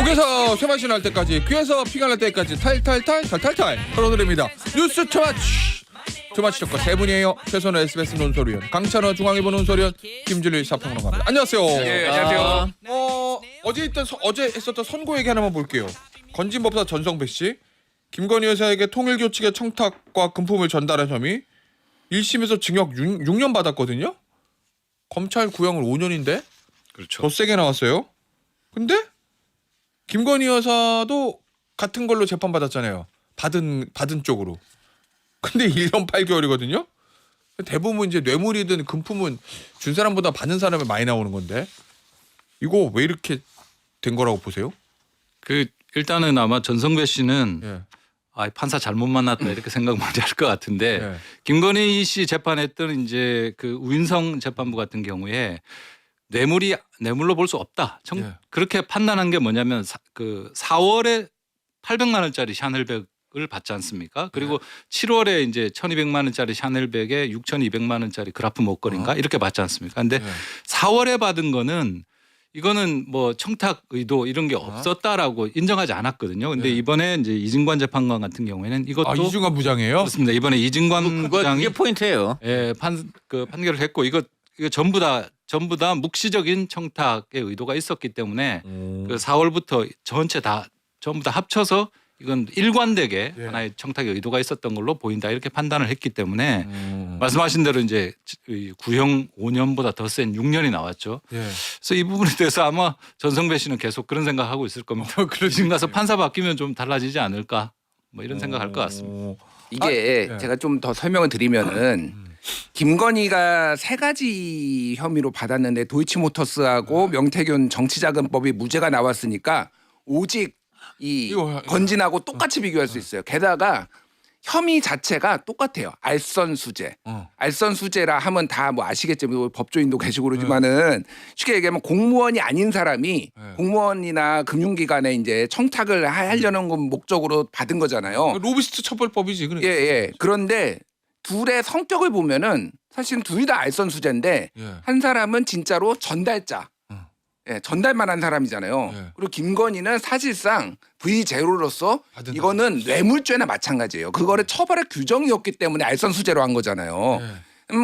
목에서 쇠맛이 날 때까지, 귀에서 피가 날 때까지 탈탈탈 털어드립니다. 뉴스 투마치 덕과 세 분이에요. 최선호 SBS 논설위원, 강찬호 중앙일보 논설위원, 김준일 사평론가입니다. 안녕하세요. 네, 안녕하세요. 어제 했었던 선고 얘기 하나만 볼게요. 건진법사 전성배 씨, 김건희 여사에게 통일교칙의 청탁과 금품을 전달한 혐의 1심에서 징역 6년 받았거든요. 검찰 구형을 5년인데 그렇죠. 더 세게 나왔어요. 근데 김건희 여사도 같은 걸로 재판받았잖아요. 받은 쪽으로. 근데 1년 8개월이거든요. 대부분 이제 뇌물이든 금품은 준 사람보다 받는 사람이 많이 나오는 건데 이거 왜 이렇게 된 거라고 보세요? 일단은 아마 전성배 씨는 예. 판사 잘못 만났다 이렇게 생각 많이 할 것 같은데 예. 김건희 씨 재판했던 이제 그 우인성 재판부 같은 경우에 뇌물로 볼 수 없다. 예. 그렇게 판단한 게 뭐냐면 4월에 800만 원짜리 샤넬백을 받지 않습니까? 그리고 7월에 이제 1,200만 원짜리 샤넬백에 6,200만 원짜리 그라프 목걸이인가 이렇게 받지 않습니까? 근데 4월에 받은 거는 이거는 뭐 청탁 의도 이런 게 없었다라고 인정하지 않았거든요. 근데 이번에 이제 이진관 재판관 같은 경우에는 이것도 이중관 부장이에요? 그렇습니다. 이번에 이진관 부장이 그게 포인트예요. 판결을 했고 이거 전부 다 묵시적인 청탁의 의도가 있었기 때문에 그 4월부터 전부 다 합쳐서 이건 일관되게 하나의 청탁의 의도가 있었던 걸로 보인다 이렇게 판단을 했기 때문에 말씀하신 대로 이제 구형 5년보다 더 센 6년이 나왔죠. 그래서 이 부분에 대해서 아마 전성배 씨는 계속 그런 생각하고 있을 겁니다. 지금 가서 판사 바뀌면 좀 달라지지 않을까 뭐 이런 생각할 것 같습니다. 이게 제가 좀 더 설명을 드리면은 김건희가 세 가지 혐의로 받았는데 도이치모터스하고 명태균 정치자금법이 무죄가 나왔으니까 오직 이 건진하고 똑같이 비교할 수 있어요. 게다가 혐의 자체가 똑같아요. 알선수재. 알선수재라 하면 다 뭐 아시겠지만 법조인도 계시고 그러지만은 쉽게 얘기하면 공무원이 아닌 사람이 공무원이나 금융기관에 이제 청탁을 하려는 목적으로 받은 거잖아요. 로비스트 처벌법이지. 그러니까. 예. 그런데 둘의 성격을 보면은 사실 둘 다 알선수재인데 한 사람은 진짜로 전달자. 전달만 한 사람이잖아요. 그리고 김건희는 사실상 V0로서 이거는 뇌물죄나 마찬가지예요. 그거를 처벌할 규정이 없기 때문에 알선수재로 한 거잖아요.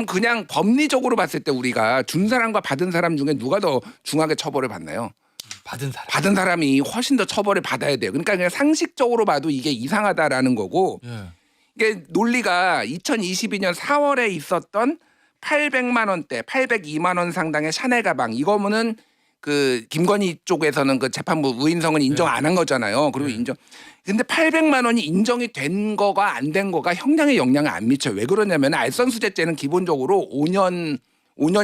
그냥 법리적으로 봤을 때 우리가 준 사람과 받은 사람 중에 누가 더 중하게 처벌을 받나요? 받은 사람이 훨씬 더 처벌을 받아야 돼요. 그러니까 그냥 상식적으로 봐도 이게 이상하다라는 거고 이게 논리가 2022년 4월에 있었던 800만 원대, 802만 원 상당의 샤넬 가방 이거면은 그 김건희 쪽에서는 그 재판부 우인성은 인정 안 한 거잖아요. 그리고 인정. 근데 800만 원이 인정이 된 거가 안 된 거가 형량에 영향을 안 미쳐요. 왜 그러냐면 알선수재죄는 기본적으로 5년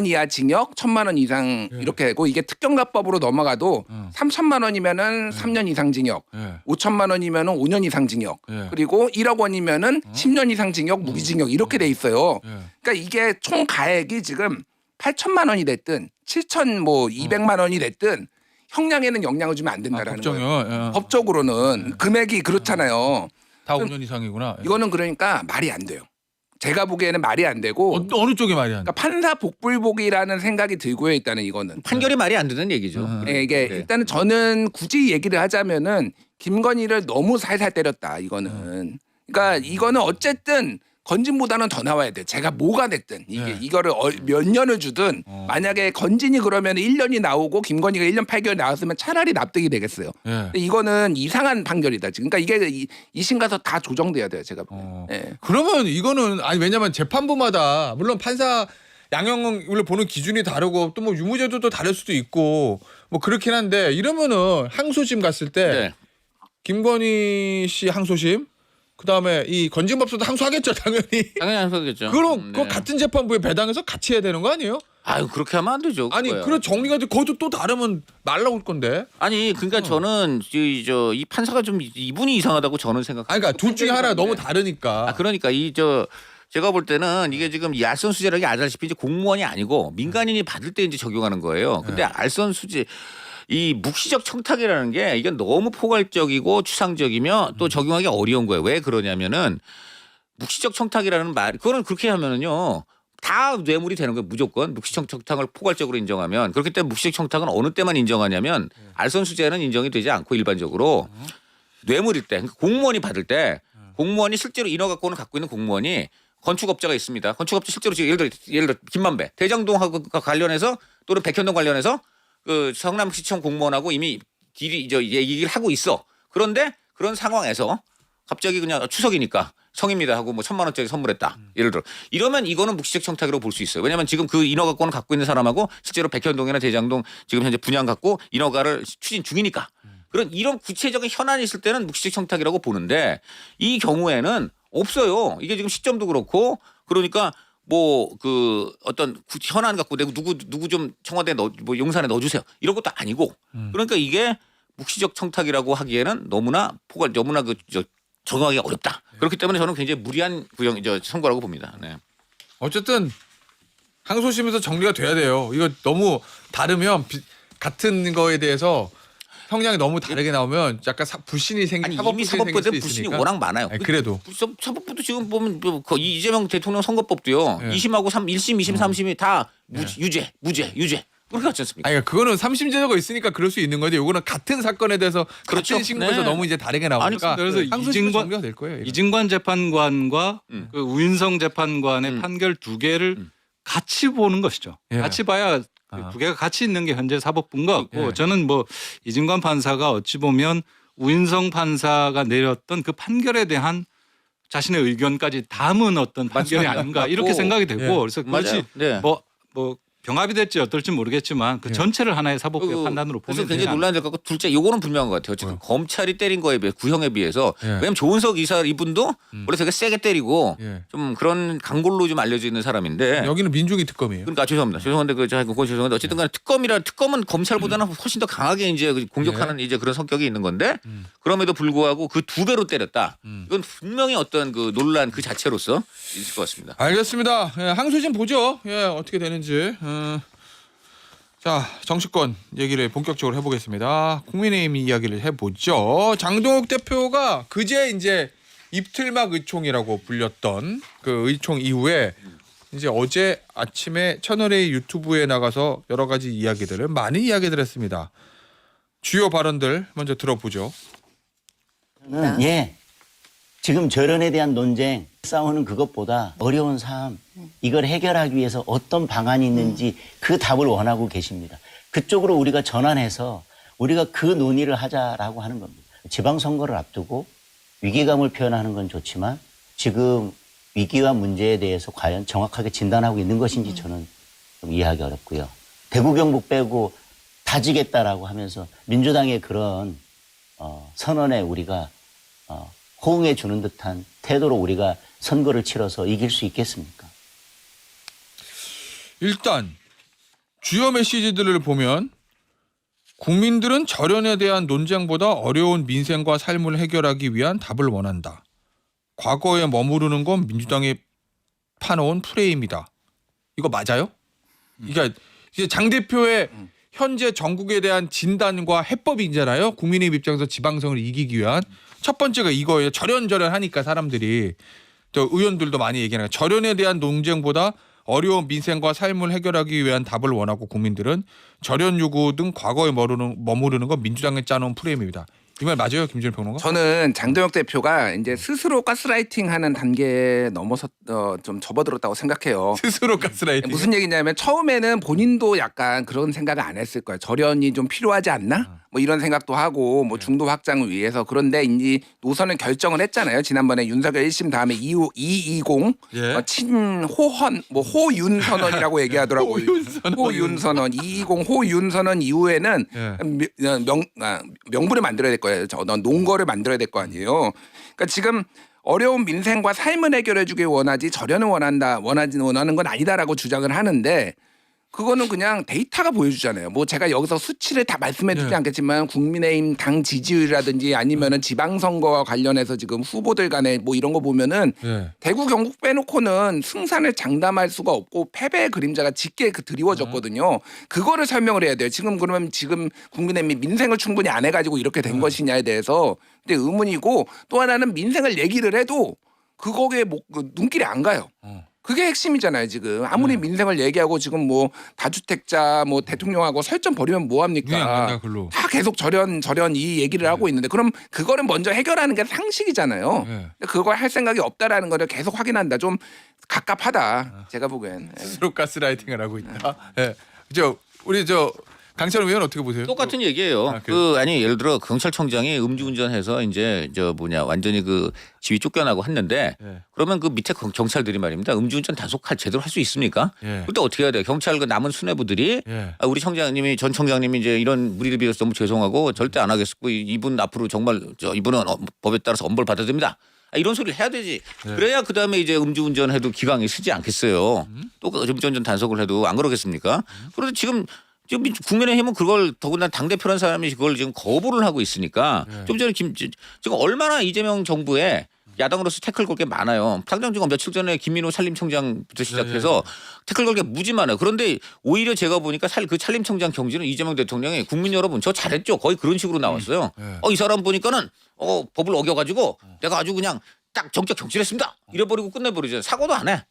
이하 징역, 1,000만 원 이상 이렇게 되고 이게 특경가법으로 넘어가도 3,000만 원이면은 3년 이상 징역, 5,000만 원이면은 5년 이상 징역, 그리고 1억 원이면은 10년 이상 징역, 무기징역 이렇게 돼 있어요. 그러니까 이게 총 가액이 지금 8,000만 원이 됐든 7,200만 원이 됐든 형량에는 영향을 주면 안 된다라는 거예요. 법적으로는 금액이 그렇잖아요. 다 5년 이상이구나. 이거는 그러니까 말이 안 돼요. 제가 보기에는 말이 안 되고 어느 쪽이 말이 안 돼? 그러니까 판사 복불복이라는 생각이 들고요. 일단은 이거는 판결이 말이 안 되는 얘기죠. 이게 일단은 저는 굳이 얘기를 하자면은 김건희를 너무 살살 때렸다. 이거는 그러니까 이거는 어쨌든 건진보다는 더 나와야 돼. 제가 뭐가 됐든 이거를 몇 년을 주든 만약에 건진이 그러면 1년이 나오고 김건희가 1년 8개월 나왔으면 차라리 납득이 되겠어요. 근데 이거는 이상한 판결이다. 지금 그러니까 이게 2심 가서 다 조정돼야 돼요. 제가 보기엔. 그러면 이거는 왜냐면 재판부마다 물론 판사 양형을 보는 기준이 다르고 또 뭐 유무죄도 다를 수도 있고 뭐 그렇긴 한데 이러면은 항소심 갔을 때 김건희 씨 항소심 그다음에 이 건진법사도 항소하겠죠 당연히. 당연히 항소하겠죠. 그럼 그 같은 재판부에 배당해서 같이 해야 되는 거 아니에요? 아유 그렇게 하면 안 되죠. 아니 그거야. 그런 정리가 거기도 또 다르면 말 나올 건데. 아니 그러니까 저는 이 판사가 좀 이분이 이상하다고 저는 생각합니다. 그러니까 둘 중에 하나 너무 다르니까. 그러니까 제가 볼 때는 이게 지금 이 알선수재라는 게 알다시피 이제 공무원이 아니고 민간인이 받을 때 이제 적용하는 거예요. 근데 알선수재 이 묵시적 청탁이라는 게 이건 너무 포괄적이고 추상적이며 또 적용하기 어려운 거예요. 왜 그러냐면은 묵시적 청탁이라는 말 그거는 그렇게 하면은요 다 뇌물이 되는 거예요. 무조건 묵시적 청탁을 포괄적으로 인정하면. 그렇기 때문에 묵시적 청탁은 어느 때만 인정하냐면 알선수재는 인정이 되지 않고 일반적으로 뇌물일 때 그러니까 공무원이 받을 때 공무원이 실제로 인허가권을 갖고 있는 공무원이 건축업자가 있습니다. 건축업자 실제로 지금 예를 들어 김만배 대장동하고 관련해서 또는 백현동 관련해서 그 성남시청 공무원하고 이미 얘기를 하고 있어. 그런데 그런 상황에서 갑자기 그냥 추석이니까 성입니다 하고 뭐 1,000만 원짜리 선물했다. 예를 들어 이러면 이거는 묵시적 청탁이라고 볼 수 있어요. 왜냐하면 지금 그 인허가권을 갖고 있는 사람하고 실제로 백현동이나 대장동 지금 현재 분양 갖고 인허가를 추진 중이니까 이런 구체적인 현안이 있을 때는 묵시적 청탁이라고 보는데 이 경우에는 없어요. 이게 지금 시점도 그렇고 그러니까 뭐 그 어떤 현안 갖고 내가 누구 좀 청와대 뭐 용산에 넣어주세요. 이런 것도 아니고 그러니까 이게 묵시적 청탁이라고 하기에는 너무나 적용하기가 어렵다. 그렇기 때문에 저는 굉장히 무리한 선거라고 봅니다. 네. 어쨌든 항소심에서 정리가 돼야 돼요. 이거 너무 다르면 같은 거에 대해서 형량이 너무 다르게 나오면 약간 불신이 아니 사법 이미 불신이 사법부에 생길 수 불신이 있으니까. 워낙 많아요. 아니, 그래도 사법부도 지금 보면 이재명 대통령 선거법도요. 네. 2심하고 1심, 2심, 3심이 다 네. 유죄 그렇게 갔지 않습니까? 아니 그거는 3심 제도가 있으니까 그럴 수 있는 거지. 요거는 같은 사건에 대해서 그렇죠. 같은 신고에서 네. 너무 이제 다르게 나오니까 그래서 항소심에서 정리가 될 거예요. 이건. 이진관 재판관과 그 우인성 재판관의 판결 두 개를 같이 보는 것이죠. 예. 같이 봐야 두 개가 같이 있는 게 현재 사법부인 것 같고 예. 저는 뭐 이진관 판사가 어찌 보면 우인성 판사가 내렸던 그 판결에 대한 자신의 의견까지 담은 어떤 판결이 아닌가 이렇게 생각이 되고 예. 그래서 그것이 네. 뭐 병합이 될지 어떨지 모르겠지만 그 전체를 하나의 사법부의 판단으로 그래서 보면 굉장히 되지 논란이 될 것 같고 둘째 요거는 분명한 것 같아요. 어쨌든 검찰이 때린 거에 비해 구형에 비해서 예. 왜냐면 조은석 이사 이분도 원래 되게 세게 때리고 예. 좀 그런 강골로 좀 알려져 있는 사람인데 여기는 민중이 특검이에요. 그러니까 죄송한데 그거 죄송한데 어쨌든 간에 특검은 검찰보다는 훨씬 더 강하게 이제 공격하는 이제 그런 성격이 있는 건데 그럼에도 불구하고 그 2배로 때렸다. 이건 분명히 어떤 그 논란 그 자체로서 있을 것 같습니다. 알겠습니다. 예, 항소심 보죠. 예, 어떻게 되는지. 자, 정치권 얘기를 본격적으로 해보겠습니다. 국민의힘 이야기를 해보죠. 장동욱 대표가 그제 이제 입틀막 의총이라고 불렸던 그 의총 이후에 이제 어제 아침에 채널A 유튜브에 나가서 여러 가지 이야기들을 많은 이야기들 했습니다. 주요 발언들 먼저 들어보죠. 예. 지금 절연에 대한 논쟁, 싸우는 그것보다 어려운 삶, 이걸 해결하기 위해서 어떤 방안이 있는지 그 답을 원하고 계십니다. 그쪽으로 우리가 전환해서 우리가 그 논의를 하자라고 하는 겁니다. 지방선거를 앞두고 위기감을 표현하는 건 좋지만 지금 위기와 문제에 대해서 과연 정확하게 진단하고 있는 것인지 저는 좀 이해하기 어렵고요. 대구 경북 빼고 다 지겠다라고 하면서 민주당의 그런 선언에 우리가 호응해 주는 듯한 태도로 우리가 선거를 치러서 이길 수 있겠습니까? 일단 주요 메시지들을 보면 국민들은 절연에 대한 논쟁보다 어려운 민생과 삶을 해결하기 위한 답을 원한다. 과거에 머무르는 건 민주당이 파놓은 프레임이다. 이거 맞아요? 그러니까 이제 장 대표의 현재 전국에 대한 진단과 해법이잖아요. 국민의힘 입장에서 지방선을 이기기 위한 첫 번째가 이거예요. 절연하니까 사람들이 또 의원들도 많이 얘기하는 절연에 대한 논쟁보다 어려운 민생과 삶을 해결하기 위한 답을 원하고 국민들은 절연 요구 등 과거에 머무르는 건 민주당에 짜놓은 프레임입니다. 이 말 맞아요, 김준일 평론가? 저는 장동혁 대표가 이제 스스로 가스라이팅하는 단계에 넘어서 좀 접어들었다고 생각해요. 스스로 가스라이팅. 무슨 얘기냐면 처음에는 본인도 약간 그런 생각을 안 했을 거예요. 절연이 좀 필요하지 않나? 뭐 이런 생각도 하고 뭐 중도 확장을 위해서 그런데 이제 노선을 결정을 했잖아요. 지난번에 윤석열 1심 다음에 220 예. 친호헌 뭐 호윤 선언이라고 얘기하더라고요. 호윤 선언 220 호윤 선언 이후에는 예. 명분을 만들어야 될 거예요. 논거를 만들어야 될 거 아니에요. 그러니까 지금 어려운 민생과 삶을 해결해주길 원하지 절연을 원하는 건 아니다라고 주장을 하는데 그거는 그냥 데이터가 보여주잖아요. 뭐 제가 여기서 수치를 다 말씀해주지 네. 않겠지만 국민의힘 당 지지율이라든지 아니면은 지방선거와 관련해서 지금 후보들 간에 뭐 이런 거 보면은 네. 대구 경북 빼놓고는 승산을 장담할 수가 없고 패배의 그림자가 짙게 드리워졌거든요. 그거를 설명을 해야 돼요. 그러면 국민의힘이 민생을 충분히 안 해가지고 이렇게 된 것이냐에 대해서 근데 의문이고 또 하나는 민생을 얘기를 해도 그거에 눈길이 안 가요. 그게 핵심이잖아요 지금. 아무리 민생을 얘기하고 지금 뭐 다주택자 뭐 대통령하고 설전 벌이면 뭐 그냥 합니까? 간다 글로. 다 계속 절연 이 얘기를 하고 있는데 그럼 그거를 먼저 해결하는 게 상식이잖아요. 네. 근데 그걸 할 생각이 없다라는 거를 계속 확인한다. 좀 갑갑하다. 제가 보기엔. 스스로 가스라이팅을 하고 있다. 예. 우리 강찬호 의원 어떻게 보세요? 똑같은 얘기예요. 아, 그래요? 아니 예를 들어 경찰청장이 음주운전해서 이제 완전히 그 지위 쫓겨나고 했는데 예. 그러면 그 밑에 경찰들이 말입니다. 음주운전 단속할 제대로 할 수 있습니까? 예. 그때 어떻게 해야 돼요? 경찰 그 남은 수뇌부들이 예. 우리 전 청장님이 이제 이런 무리를 빚어서 너무 죄송하고 절대 안 하겠고 이분 앞으로 정말 이분은 법에 따라서 엄벌 받아야 됩니다. 이런 소리를 해야 되지. 네. 그래야 그다음에 이제 음주운전 해도 기강이 쓰지 않겠어요. 또 음주운전 단속을 해도 안 그러겠습니까? 그런데 지금 국민의힘은 그걸 더군다나 당대표라는 사람이 그걸 지금 거부를 하고 있으니까 네. 좀 전에 지금 얼마나 이재명 정부에 야당으로서 태클 걸 게 많아요. 당장 지금 며칠 전에 김민호 산림청장부터 시작해서 태클 걸 게 무지 많아요. 그런데 오히려 제가 보니까 그 산림청장 경지는 이재명 대통령이 국민 여러분 저 잘했죠. 거의 그런 식으로 나왔어요. 이 사람 보니까는 법을 어겨가지고 내가 아주 그냥 딱 정적 경질했습니다. 이래버리고 끝내버리잖아요. 사과도 안 해.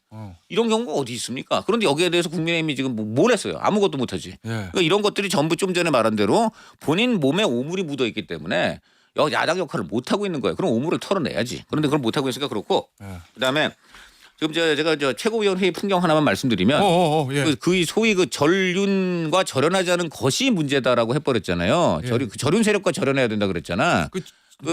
이런 경우가 어디 있습니까? 그런데 여기에 대해서 국민의힘이 지금 뭘 했어요? 아무것도 못하지. 예. 그러니까 이런 것들이 전부 좀 전에 말한 대로 본인 몸에 오물이 묻어 있기 때문에 야당 역할을 못 하고 있는 거예요. 그럼 오물을 털어내야지. 그런데 그걸 못 하고 있으니까 그렇고. 예. 그다음에 지금 제가 최고위원 회의 풍경 하나만 말씀드리면 예. 그 소위 그 전륜과 절연하지 않은 것이 문제다라고 해버렸잖아요. 예. 그 전륜 세력과 절연해야 된다 그랬잖아. 그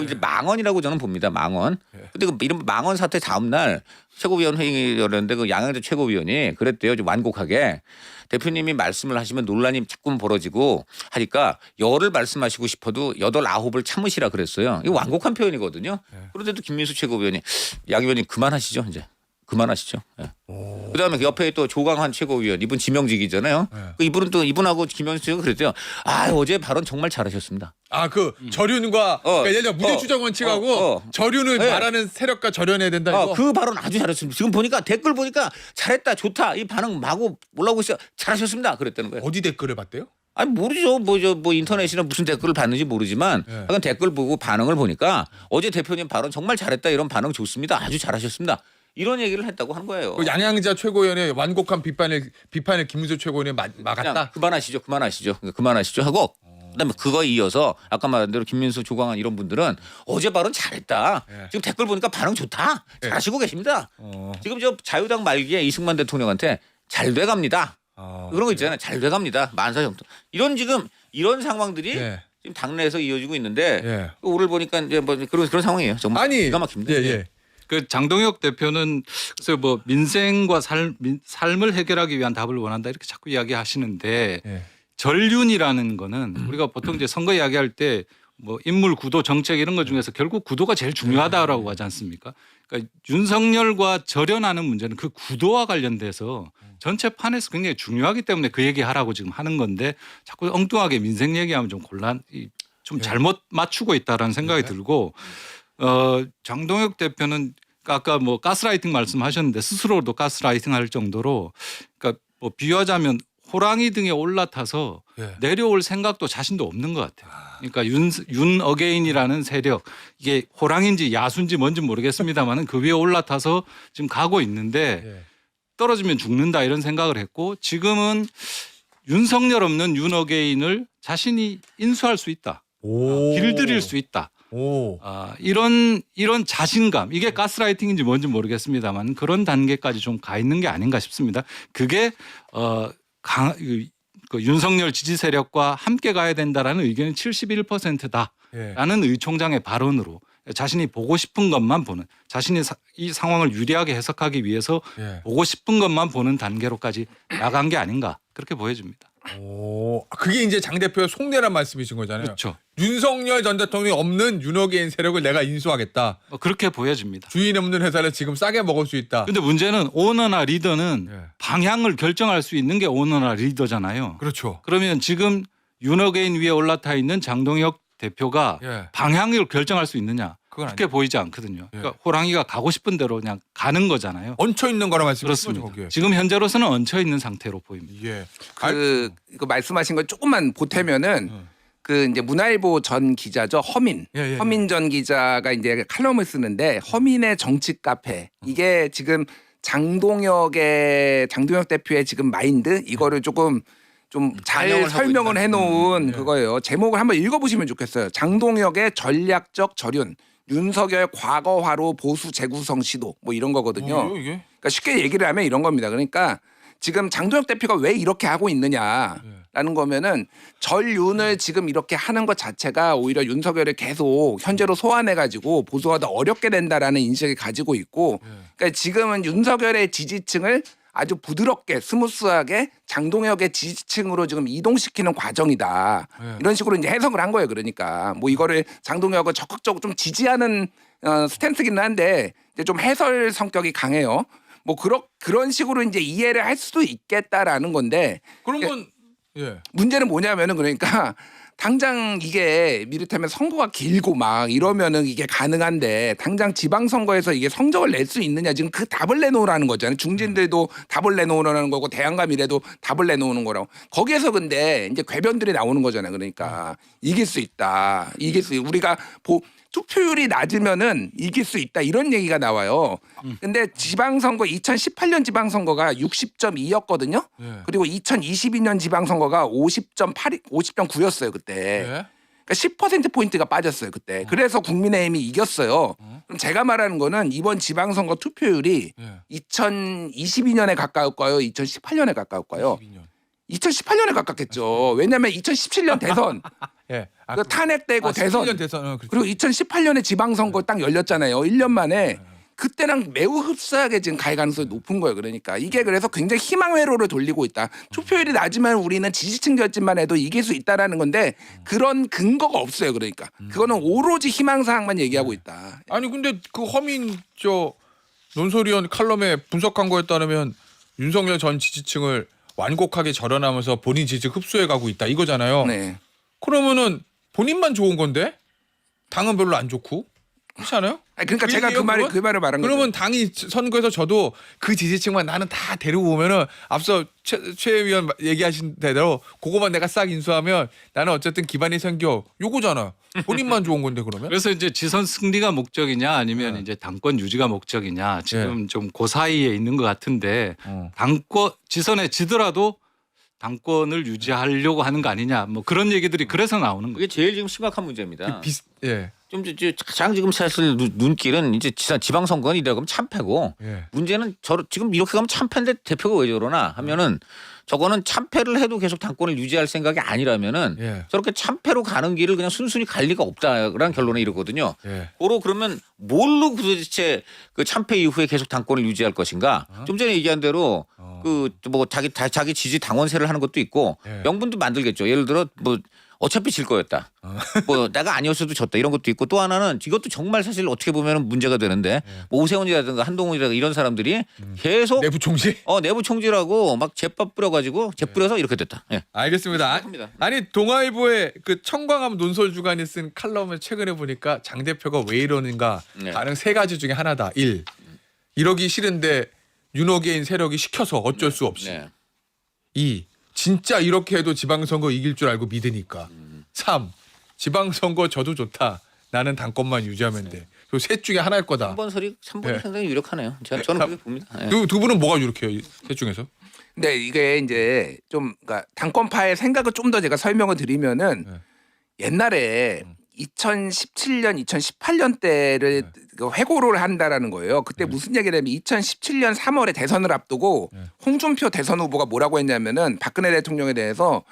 이제 망언이라고 저는 봅니다. 망언. 근데 이런 망언 사태 다음 날 최고위원 회의 열었는데 그 양양재 최고위원이 그랬대요. 좀 완곡하게 대표님이 말씀을 하시면 논란이 자꾸 벌어지고 하니까 열을 말씀하시고 싶어도 8, 9을 참으시라 그랬어요. 이거 완곡한 표현이거든요. 그런데도 김민수 최고위원이 양 의원님 그만하시죠 이제. 그만하시죠. 예. 그다음에 옆에 또 조강한 최고위원 이분 지명직이잖아요. 이분하고 김영수 씨가 그랬대요. 어제 발언 정말 잘하셨습니다. 절윤과 그러니까 예를 들어 무죄 추정 원칙하고 절윤을 네. 말하는 세력과 절연해야 된다 이거. 그 발언 아주 잘했습니다. 지금 보니까 댓글 보니까 잘했다 좋다 이 반응 마구 올라오고 있어요. 잘하셨습니다. 그랬다는 거예요. 어디 댓글을 봤대요? 모르죠. 뭐 인터넷이나 무슨 댓글을 봤는지 모르지만 하여간 댓글 보고 반응을 보니까 어제 대표님 발언 정말 잘했다 이런 반응 좋습니다. 아주 잘하셨습니다. 이런 얘기를 했다고 하는 거예요. 그 양양자 최고위원의 완곡한 비판을 김문수 최고위원이 막았다. 그냥 그만하시죠 하고 그다음에 그거에 이어서 아까 말한 대로 김민수 조광한 이런 분들은 어제 발언 잘했다. 지금 댓글 보니까 반응 좋다. 잘하시고 계십니다. 지금 자유당 말기에 이승만 대통령한테 잘 돼갑니다. 그런 거 있잖아요. 잘 돼갑니다. 만사형통 이런 상황들이 지금 당내에서 이어지고 있는데 오늘 보니까 이제 뭐 그런 상황이에요. 정말 기가 막힙니다. 그 장동혁 대표는 그래서 뭐 민생과 삶을 해결하기 위한 답을 원한다 이렇게 자꾸 이야기하시는데 전륜이라는 거는 우리가 보통 이제 선거 이야기할 때 뭐 인물 구도 정책 이런 것 중에서 결국 구도가 제일 중요하다라고 하지 않습니까? 그러니까 윤석열과 절연하는 문제는 그 구도와 관련돼서 전체 판에서 굉장히 중요하기 때문에 그 얘기하라고 지금 하는 건데 자꾸 엉뚱하게 민생 얘기하면 좀 잘못 맞추고 있다라는 생각이 들고 장동혁 대표는 아까 뭐 가스라이팅 말씀하셨는데 스스로도 가스라이팅 할 정도로 그러니까 뭐 비유하자면 호랑이 등에 올라타서 내려올 생각도 자신도 없는 것 같아요. 그러니까 윤 어게인이라는 세력 이게 호랑이인지 야수인지 뭔지 모르겠습니다만은 그 위에 올라타서 지금 가고 있는데 떨어지면 죽는다 이런 생각을 했고 지금은 윤석열 없는 윤 어게인을 자신이 인수할 수 있다. 길들일 수 있다. 이런 자신감 이게 가스라이팅인지 뭔지 모르겠습니다만 그런 단계까지 좀 가 있는 게 아닌가 싶습니다. 그게 그 윤석열 지지 세력과 함께 가야 된다라는 의견이 71%다라는 의 총장의 발언으로 자신이 보고 싶은 것만 보는 자신이 이 상황을 유리하게 해석하기 위해서 보고 싶은 것만 보는 단계로까지 나간 게 아닌가 그렇게 보여집니다. 그게 이제 장 대표의 속내란 말씀이신 거잖아요. 그렇죠. 윤석열 전 대통령이 없는 윤어게인 세력을 내가 인수하겠다. 그렇게 보여집니다. 주인 없는 회사를 지금 싸게 먹을 수 있다. 근데 문제는 오너나 리더는 방향을 결정할 수 있는 게 오너나 리더잖아요. 그렇죠. 그러면 지금 윤어게인 위에 올라타 있는 장동혁 대표가 방향을 결정할 수 있느냐? 그렇게 보이지 않거든요. 그러니까 호랑이가 가고 싶은 대로 그냥 가는 거잖아요. 얹혀 있는 거라 말씀하시죠. 그렇습니다. 지금 현재로서는 얹혀 있는 상태로 보입니다. 그 말씀하신 거 조금만 보태면은 그 이제 문화일보 전 기자죠 허민 허민 전 기자가 이제 칼럼을 쓰는데 허민의 정치 카페 이게 지금 장동혁 대표의 지금 마인드 이거를 조금 좀 잘 반영을 하고 설명을 있다. 해놓은 그거예요. 제목을 한번 읽어보시면 좋겠어요. 장동혁의 전략적 절윤, 윤석열 과거화로 보수 재구성 시도 뭐 이런 거거든요. 이게? 그러니까 쉽게 얘기를 하면 이런 겁니다. 그러니까 지금 장동혁 대표가 왜 이렇게 하고 있느냐라는 거면은 전윤을 지금 이렇게 하는 것 자체가 오히려 윤석열을 계속 현재로 소환해가지고 보수가 더 어렵게 된다라는 인식을 가지고 있고, 그러니까 지금은 윤석열의 지지층을 아주 부드럽게 스무스하게 장동혁의 지지층으로 지금 이동시키는 과정이다. 이런 식으로 이제 해석을 한 거예요. 그러니까 뭐 이거를 장동혁을 적극적으로 좀 지지하는 스탠스기는 한데 이제 좀 해설 성격이 강해요. 뭐 그런 식으로 이제 이해를 할 수도 있겠다라는 건데 그러면 예. 문제는 뭐냐면은 그러니까 당장 이게 이를테면 선거가 길고 막 이러면은 이게 가능한데 당장 지방선거에서 이게 성적을 낼 수 있느냐 지금 그 답을 내놓으라는 거잖아요. 중진들도 답을 내놓으라는 거고 대한과 미래도 답을 내놓는 거라고. 거기에서 근데 이제 궤변들이 나오는 거잖아요. 그러니까 이길 수 있다. 우리가 투표율이 낮으면은 이길 수 있다 이런 얘기가 나와요. 근데 지방선거 2018년 지방선거가 60.2였거든요. 예. 그리고 2022년 지방선거가 50.9였어요 그때. 예. 그러니까 10% 포인트가 빠졌어요 그때. 그래서 국민의힘이 이겼어요. 그럼 제가 말하는 거는 이번 지방선거 투표율이 예. 2022년에 가까울까요? 2018년에 가까울까요? 12년. 2018년에 가깝겠죠. 왜냐하면 2017년 대선 예. 그 탄핵되고 대선 17년 대선. 그렇죠. 그리고 2018년에 지방선거 딱 열렸잖아요. 1년 만에. 그때랑 매우 흡사하게 지금 갈 가능성이 높은 거예요. 그러니까 이게 그래서 굉장히 희망 회로를 돌리고 있다. 투표율이 낮으면 우리는 지지층 결집만 해도 이길 수 있다라는 건데 그런 근거가 없어요. 그러니까 그거는 오로지 희망사항만 얘기하고 있다. 아니 근데 그 허민 논설위원 칼럼에 분석한 거에 따르면 윤석열 전 지지층을 완곡하게 절연하면서 본인 지지 흡수해 가고 있다 이거잖아요. 네. 그러면은 본인만 좋은 건데 당은 별로 안 좋고 그렇지 않아요? 아니, 그러니까 그 제가 얘기예요, 그 말을 말한 거죠. 그러면 당이 선거에서 저도 그 지지층만 나는 다 데리고 오면은 앞서 최 의원 얘기하신 대로 그거만 내가 싹 인수하면 나는 어쨌든 기반이 생겨 요거잖아. 본인만 좋은 건데 그러면? 그래서 이제 지선 승리가 목적이냐 아니면 이제 당권 유지가 목적이냐 지금 좀 그 사이에 있는 것 같은데 지선에 지더라도 당권을 유지하려고 하는 거 아니냐 뭐 그런 얘기들이 그래서 나오는 거예요. 그게 제일 지금 심각한 문제입니다. 예. 좀 가장 지금 사실 눈길은 이제 지방선거는 이래 가면 참패고 예. 문제는 지금 이렇게 가면 참패인데 대표가 왜 저러나 하면은 저거는 참패를 해도 계속 당권을 유지할 생각이 아니라면은 예. 저렇게 참패로 가는 길을 그냥 순순히 갈 리가 없다라는 결론에 이르거든요. 예. 그러면 뭘로 도대체 그 참패 이후에 계속 당권을 유지할 것인가? 좀 전에 얘기한 대로 그 뭐 자기 지지 당원세를 하는 것도 있고 예. 명분도 만들겠죠. 예를 들어 뭐 어차피 질 거였다. 뭐 내가 아니었어도 졌다 이런 것도 있고 또 하나는 이것도 정말 사실 어떻게 보면 문제가 되는데 뭐 오세훈이라든가 한동훈이라든가 이런 사람들이 계속 내부 총지? 내부 총질하고 막 제밥 뿌려가지고 뿌려서 이렇게 됐다. 예. 알겠습니다. 심각합니다. 아니 동아일보의 그 청광함 논설 주간이 쓴 칼럼을 최근에 보니까 장 대표가 왜 이러는가 네. 가능 세 가지 중에 하나다. 1. 이러기 싫은데 윤호개인 세력이 시켜서 어쩔 수 없이. 네. 2. 진짜 이렇게 해도 지방선거 이길 줄 알고 믿으니까. 3. 지방선거 져도 좋다. 나는 당권만 유지하면 돼. 그 셋 중에 하나일 거다. 3번이 네. 상당히 유력하네요. 저는 그렇게 봅니다. 예. 두 분은 뭐가 유력해요? 셋 중에서? 근데 이게 이제 좀 그러니까 당권파의 생각을 좀 더 제가 설명을 드리면은 네. 옛날에 2017년, 2018년 때를 회고를 한다라는 거예요. 그때 무슨 얘기를 하면 2017년 3월에 대선을 앞두고 홍준표 대선 후보가 뭐라고 했냐면은 박근혜 대통령에 대해서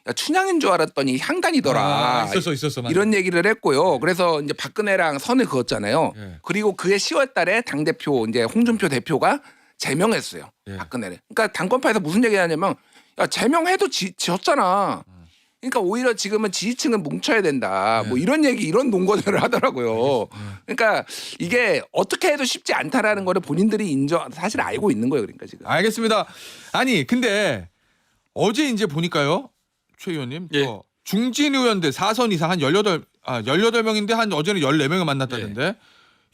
야, 춘향인 줄 알았더니 향단이더라. 있었어. 맞아. 이런 얘기를 했고요. 그래서 이제 박근혜랑 선을 그었잖아요. 예. 그리고 그해 10월달에 당 대표 이제 홍준표 대표가 제명했어요. 예. 박근혜를. 그러니까 당권파에서 무슨 얘기하냐면 야 제명해도 지었잖아. 그러니까 오히려 지금은 지지층은 뭉쳐야 된다. 뭐 이런 얘기, 이런 논거들을 하더라고요. 그러니까 이게 어떻게 해도 쉽지 않다라는 거를 본인들이 사실 알고 있는 거예요. 그러니까 지금. 알겠습니다. 아니 근데 어제 이제 보니까요. 최 의원님. 예. 중진 의원들 4선 이상 한 18명인데 한 어제는 14명을 만났다던데.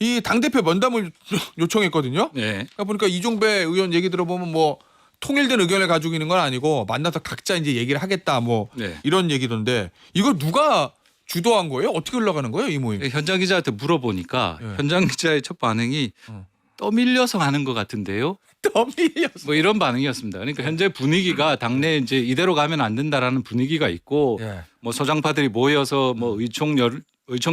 이 당대표 면담을 요청했거든요. 네. 그러니까 보니까 이종배 의원 얘기 들어보면 뭐 통일된 의견을 가지고 있는 건 아니고 만나서 각자 이제 얘기를 하겠다 뭐 네. 이런 얘기던데 이거 누가 주도한 거예요? 어떻게 흘러가는 거예요 이 모임? 현장 기자한테 물어보니까 예. 현장 기자의 첫 반응이 떠밀려서 하는 것 같은데요. 떠밀렸어. 뭐 이런 반응이었습니다. 그러니까 현재 분위기가 당내 이제 이대로 가면 안 된다라는 분위기가 있고 예. 뭐 소장파들이 모여서 뭐 의총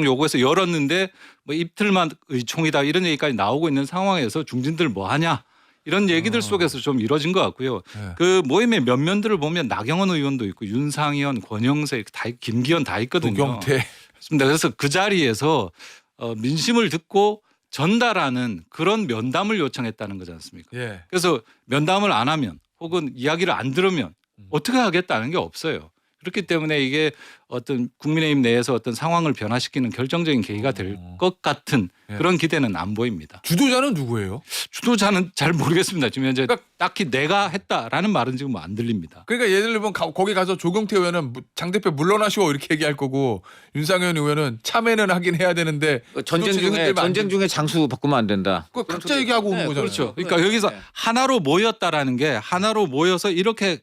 요구해서 열었는데 뭐 이틀만 의총이다 이런 얘기까지 나오고 있는 상황에서 중진들 뭐 하냐 이런 얘기들 속에서 좀 이루어진 것 같고요. 예. 그 모임의 면면들을 보면 나경원 의원도 있고 윤상현, 권영세, 다 김기현 다 있거든요. 도경태. 그렇습니다. 그래서 그 자리에서 민심을 듣고 전달하는 그런 면담을 요청했다는 거지 않습니까? 예. 그래서 면담을 안 하면 혹은 이야기를 안 들으면 어떻게 하겠다는 게 없어요. 그렇기 때문에 이게 어떤 국민의힘 내에서 어떤 상황을 변화시키는 결정적인 계기가 될 것 같은 예. 그런 기대는 안 보입니다. 주도자는 누구예요? 주도자는 잘 모르겠습니다. 지금 현재 딱히 내가 했다라는 말은 지금 안 들립니다. 그러니까 예를 들면 거기 가서 조경태 의원은 장 대표 물러나시오 이렇게 얘기할 거고 윤상현 의원은 참여는 하긴 해야 되는데 전쟁 중에 장수 바꾸면 안 된다. 그 각자 얘기하고 오는 거잖아요. 그렇죠. 그러니까 여기서 하나로 모였다라는 게 하나로 모여서 이렇게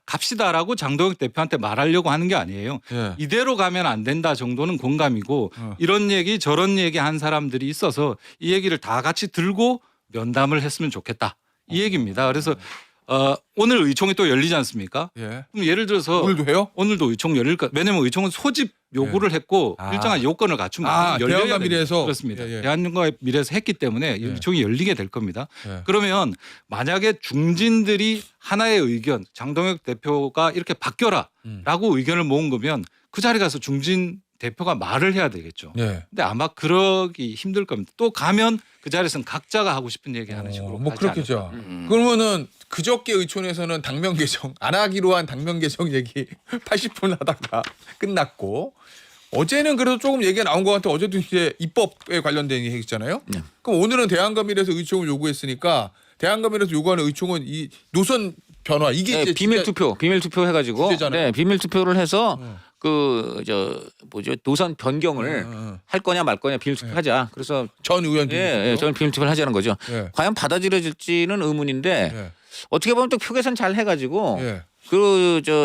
갑시다라고 장동혁 대표한테 말하려고 하는 게 아니에요. 예. 이대로 가면 안 된다 정도는 공감이고 이런 얘기 저런 얘기 한 사람들이 있어서 이 얘기를 다 같이 들고 면담을 했으면 좋겠다. 이 얘기입니다. 그래서 오늘 의총이 또 열리지 않습니까? 예. 그럼 예를 들어서 오늘도 해요? 오늘도 의총 열릴까? 왜냐하면 의총은 소집 요구를 했고 아. 일정한 요건을 갖춘 아, 열려야 대한과 됩니다. 미래에서? 그렇습니다. 예, 예. 대한과 미래에서 했기 때문에 예. 의총이 열리게 될 겁니다. 예. 그러면 만약에 중진들이 하나의 의견, 장동혁 대표가 이렇게 바뀌어라라고 의견을 모은 거면 그 자리 가서 중진 대표가 말을 해야 되겠죠. 예. 근데 아마 그러기 힘들 겁니다. 또 가면 그 자리에서는 각자가 하고 싶은 얘기 하는 식으로 뭐 가지 그렇겠죠. 않을까. 그러면은 그저께 의촌에서는 당면 개정 안 하기로 한 당면 개정 얘기 80분 하다가 끝났고 어제는 그래도 조금 얘기가 나온 것 같아. 어제도 이제 입법에 관련된 얘기 있잖아요. 네. 그럼 오늘은 대한감일에서 의총을 요구했으니까 대한감일에서 요구하는 의총은 이 노선 변화 이게 네, 이제 비밀 진짜 투표 해가지고 주제잖아요. 네, 비밀 투표를 해서 어. 노선 변경을 할 거냐 말 거냐 비밀 투표하자. 그래서 전 의원들이 저는 비밀 투표를 하자는 거죠. 예. 과연 받아들여질지는 의문인데 예. 어떻게 보면 또 표계산 잘 해가지고 예.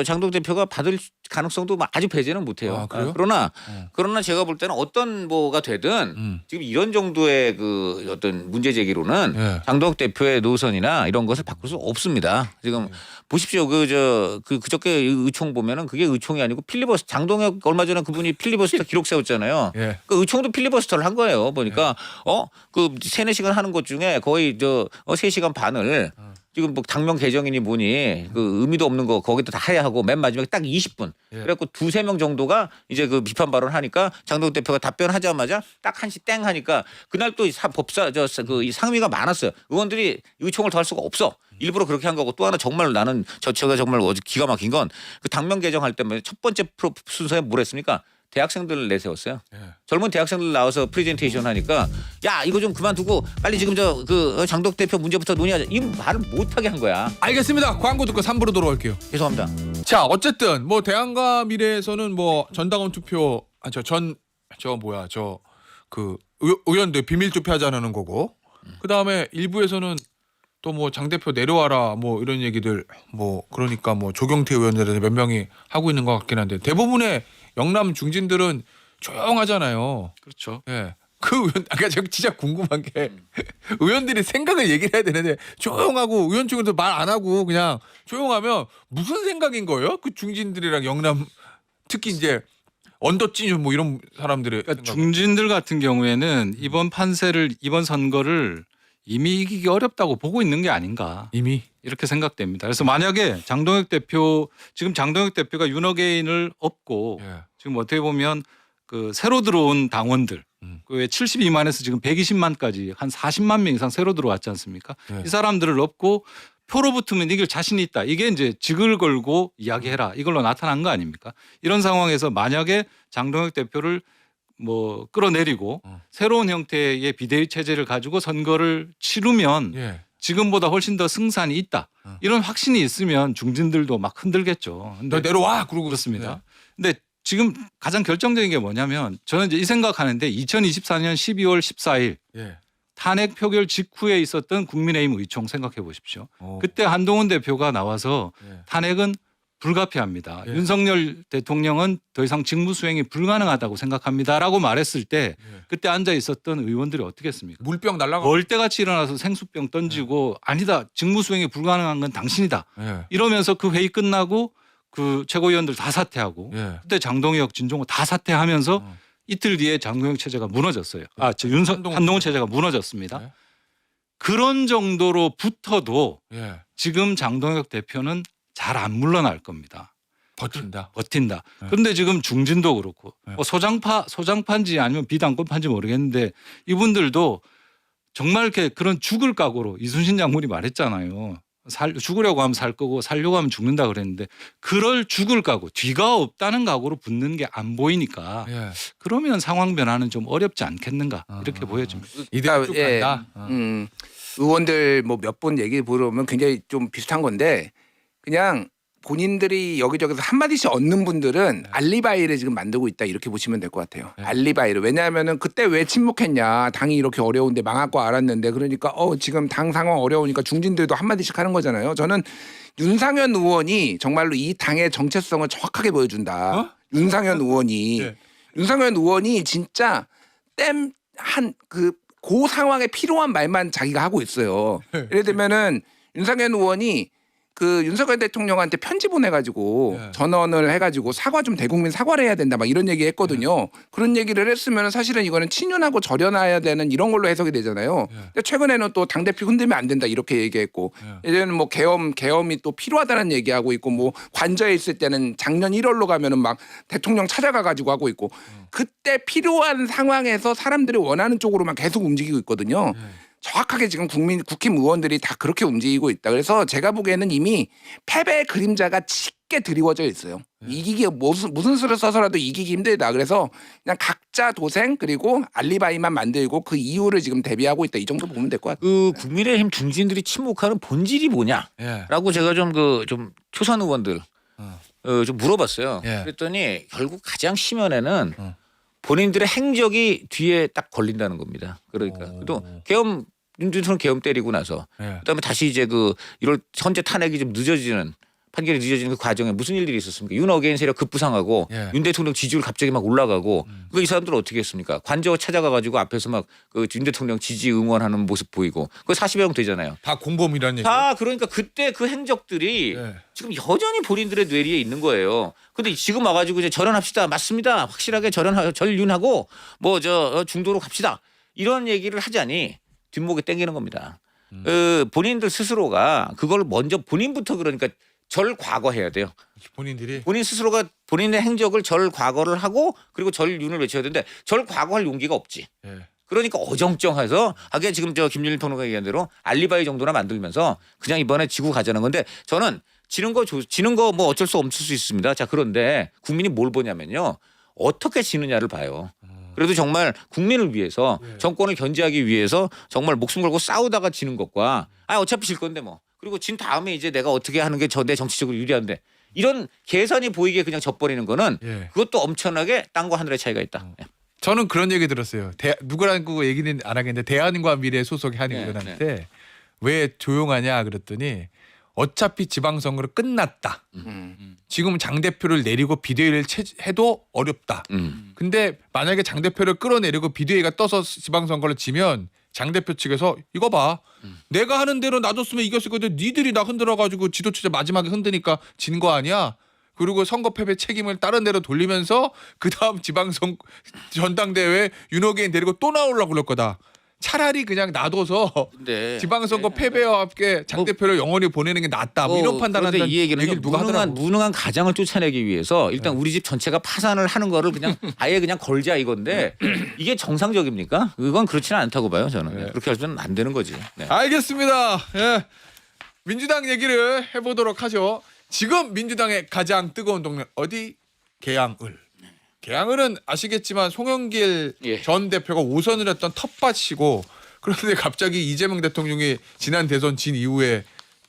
장동 대표가 받을 가능성도 아주 배제는 못해요. 아, 그래요? 그러나 제가 볼 때는 어떤 뭐가 되든 지금 이런 정도의 그 어떤 문제 제기로는 예. 장동혁 대표의 노선이나 이런 것을 바꿀 수 없습니다. 지금 보십시오. 그저께 의총 보면은 그게 의총이 아니고 필리버스터. 장동혁 얼마 전에 그분이 필리버스터 기록 세웠잖아요. 예. 그 의총도 필리버스터를 한 거예요. 보니까 그 3-4시간 하는 것 중에 거의 3시간 반을 지금 뭐 당면 개정이니 뭐니 그 의미도 없는 거 거기다 다 해야 하고 맨 마지막에 딱 20분. 예. 그래갖고 2-3명 정도가 이제 그 비판 발언 하니까 장동혁 대표가 답변하자마자 딱 1시 땡 하니까 그날 또 이 상임위가 많았어요. 의원들이 의총을 더 할 수가 없어. 일부러 그렇게 한 거고 또 하나 정말 나는 제가 정말 어제 기가 막힌 건 그 당면 개정할 때 첫 번째 순서에 뭘 했습니까? 대학생들을 내세웠어요. 예. 젊은 대학생들 나와서 프레젠테이션 하니까 야 이거 좀 그만두고 빨리 지금 장동혁 대표 문제부터 논의하자. 이 말을 못하게 한 거야. 알겠습니다. 광고 듣고 3부로 돌아올게요. 죄송합니다. 자, 어쨌든 뭐 대한과 미래에서는 뭐 전당원 투표 의원들 비밀 투표하자는 거고 그다음에 일부에서는 또 뭐 장 대표 내려와라 뭐 이런 얘기들 뭐 그러니까 뭐 조경태 의원들에 몇 명이 하고 있는 것 같긴 한데 대부분의 영남 중진들은 조용하잖아요. 그렇죠. 예. 그 의원, 아까 제가 진짜 궁금한 게 의원들이 생각을 얘기를 해야 되는데 조용하고 의원 중에서 말 안 하고 그냥 조용하면 무슨 생각인 거예요? 그 중진들이랑 영남 특히 이제 언더찐 뭐 이런 사람들의 그러니까 생각. 중진들 같은 경우에는 이번 선거를 이미 이기기 어렵다고 보고 있는 게 아닌가 이미 이렇게 생각됩니다. 그래서 만약에 지금 장동혁 대표가 윤호개인을 업고 예. 지금 어떻게 보면 그 새로 들어온 당원들 그 72만에서 지금 120만까지 한 40만 명 이상 새로 들어왔지 않습니까? 예. 이 사람들을 업고 표로 붙으면 이길 자신이 있다. 이게 이제 직을 걸고 이야기해라. 이걸로 나타난 거 아닙니까? 이런 상황에서 만약에 장동혁 대표를 뭐 끌어내리고 새로운 형태의 비대위 체제를 가지고 선거를 치르면 예. 지금보다 훨씬 더 승산이 있다. 이런 확신이 있으면 중진들도 막 흔들겠죠. 너 근데 내려와 그러고 그렇습니다. 근데 지금 가장 결정적인 게 뭐냐면 저는 이제 이 생각하는데 2024년 12월 14일 예. 탄핵 표결 직후에 있었던 국민의힘 의총 생각해 보십시오. 오. 그때 한동훈 대표가 나와서 예. 탄핵은 불가피합니다. 예. 윤석열 대통령은 더 이상 직무 수행이 불가능하다고 생각합니다라고 말했을 때 예. 그때 앉아 있었던 의원들이 어떻게 했습니까? 물병 날라가. 벌떼같이 일어나서 생수병 던지고 아니다. 직무 수행이 불가능한 건 당신이다. 예. 이러면서 그 회의 끝나고 그 최고위원들 다 사퇴하고 예. 그때 장동혁, 진종호 다 사퇴하면서 어. 이틀 뒤에 장동혁 체제가 무너졌어요. 한동훈 한동훈 체제가 무너졌습니다. 예. 그런 정도로 붙어도 예. 지금 장동혁 대표는 잘 안 물러날 겁니다. 버틴다. 버틴다. 네. 그런데 지금 중진도 그렇고 네. 뭐 소장파인지 아니면 비당권파인지 모르겠는데 이분들도 정말 이렇게 그런 죽을 각오로 이순신 장군이 말했잖아요. 죽으려고 하면 살 거고 살려고 하면 죽는다 그랬는데 그럴 죽을 각오 뒤가 없다는 각오로 붙는 게 안 보이니까 예. 그러면 상황 변화는 좀 어렵지 않겠는가 이렇게 보여집니다. 이대로 쭉 예. 간다. 의원들 뭐 몇 분 얘기 들어보면 굉장히 좀 비슷한 건데 그냥 본인들이 여기저기서 한마디씩 얻는 분들은 알리바이를 지금 만들고 있다 이렇게 보시면 될 것 같아요. 네. 알리바이를. 왜냐하면은 그때 왜 침묵했냐. 당이 이렇게 어려운데 망할 거 알았는데 그러니까 지금 당 상황 어려우니까 중진들도 한마디씩 하는 거잖아요. 저는 윤상현 의원이 정말로 이 당의 정체성을 정확하게 보여준다. 어? 윤상현 의원이 네. 윤상현 의원이 진짜 그 상황에 필요한 말만 자기가 하고 있어요. 예를 들면은 윤상현 의원이 그 윤석열 대통령한테 편지 보내가지고 네. 전원을 해가지고 사과 좀 대국민 사과를 해야 된다 막 이런 얘기 했거든요. 그런 얘기를 했으면 사실은 이거는 친윤하고 절연해야 되는 이런 걸로 해석이 되잖아요. 근데 최근에는 또 당대표 흔들면 안 된다 이렇게 얘기했고 예전에는 뭐 계엄이 또 필요하다는 얘기하고 있고 뭐 관저에 있을 때는 작년 1월로 가면은 막 대통령 찾아가가지고 하고 있고 그때 필요한 상황에서 사람들이 원하는 쪽으로만 계속 움직이고 있거든요. 정확하게 지금 국힘 의원들이 다 그렇게 움직이고 있다. 그래서 제가 보기에는 이미 패배의 그림자가 짙게 드리워져 있어요. 이기기 무슨 수를 써서라도 이기기 힘들다. 그래서 그냥 각자 도생 그리고 알리바이만 만들고 그 이유를 지금 대비하고 있다. 이 정도 보면 될 것 같아요. 그 국민의힘 중진들이 침묵하는 본질이 뭐냐라고 예. 제가 좀 초선 의원들 좀 물어봤어요. 예. 그랬더니 결국 가장 심연에는 어. 본인들의 행적이 뒤에 딱 걸린다는 겁니다. 그러니까 또 계엄 윤준선 계엄 때리고 나서 예. 그다음에 다시 이제 그 1월 헌재 탄핵이 좀 늦어지는 판결이 늦어지는 그 과정에 무슨 일들이 있었습니까? 윤어게인 세력 급부상하고 예. 윤 대통령 지지율 갑자기 막 올라가고 그 이 사람들은 어떻게 했습니까? 관저 찾아가가지고 앞에서 막 그 윤 대통령 지지 응원하는 모습 보이고 그거 40여 명 되잖아요. 다 공범이라는 얘기. 다 그러니까 그때 그 행적들이 예. 지금 여전히 본인들의 뇌리에 있는 거예요. 근데 지금 와가지고 이제 절연합시다. 맞습니다. 확실하게 절윤하고 뭐 중도로 갑시다. 이런 얘기를 하자니 뒷목에 땡기는 겁니다. 본인들 스스로가 그걸 먼저 본인부터 그러니까 절과거해야 돼요. 본인들이 본인 스스로가 본인의 행적을 절과거를 하고 그리고 절윤을 외쳐야 되는데 절과거할 용기가 없지. 예. 그러니까 어정쩡해서 하게 지금 김윤일 평론가 얘기한 대로 알리바이 정도나 만들면서 그냥 이번에 지고 가자는 건데 저는 지는 거 뭐 어쩔 수 없을 수 있습니다. 자 그런데 국민이 뭘 보냐면요. 어떻게 지느냐를 봐요. 그래도 정말 국민을 위해서 정권을 견제하기 위해서 정말 목숨 걸고 싸우다가 지는 것과 어차피 질 건데 뭐 그리고 진 다음에 이제 내가 어떻게 하는 게 내 정치적으로 유리한데 이런 계산이 보이게 그냥 져버리는 거는 예. 그것도 엄청나게 땅과 하늘의 차이가 있다. 저는 그런 얘기 들었어요. 누구라고 얘기는 안 하겠는데 대한과 미래 소속의 한 의원한테 왜 조용하냐 그랬더니 어차피 지방선거로 끝났다. 지금 장 대표를 내리고 비대위를 해도 어렵다. 근데 만약에 장 대표를 끌어내리고 비대위가 떠서 지방선거를 지면 장 대표 측에서 이거 봐. 내가 하는 대로 놔뒀으면 이겼을 건데 니들이 나 흔들어가지고 지도체제 마지막에 흔드니까 진 거 아니야. 그리고 선거 패배 책임을 다른 데로 돌리면서 그다음 지방선 전당대회 윤호개인 데리고 또 나오려고 그럴 거다. 차라리 그냥 놔둬서 근데 지방선거 패배와 함께 장 대표를 영원히 보내는 게 낫다. 뭐 이런 판단한다는 그런데 이 얘기는 얘기를 누가 하더라고. 무능한 가장을 쫓아내기 위해서 일단 우리 집 전체가 파산을 하는 거를 그냥 아예 그냥 걸자 이건데 이게 정상적입니까? 그건 그렇지는 않다고 봐요 저는. 그렇게 하면 안 되는 거지. 네. 알겠습니다. 예. 민주당 얘기를 해보도록 하죠. 지금 민주당의 가장 뜨거운 동네 어디? 계양을. 계양을은 아시겠지만 송영길 예. 전 대표가 5선을 했던 텃밭이고 그런데 갑자기 이재명 대통령이 지난 대선 진 이후에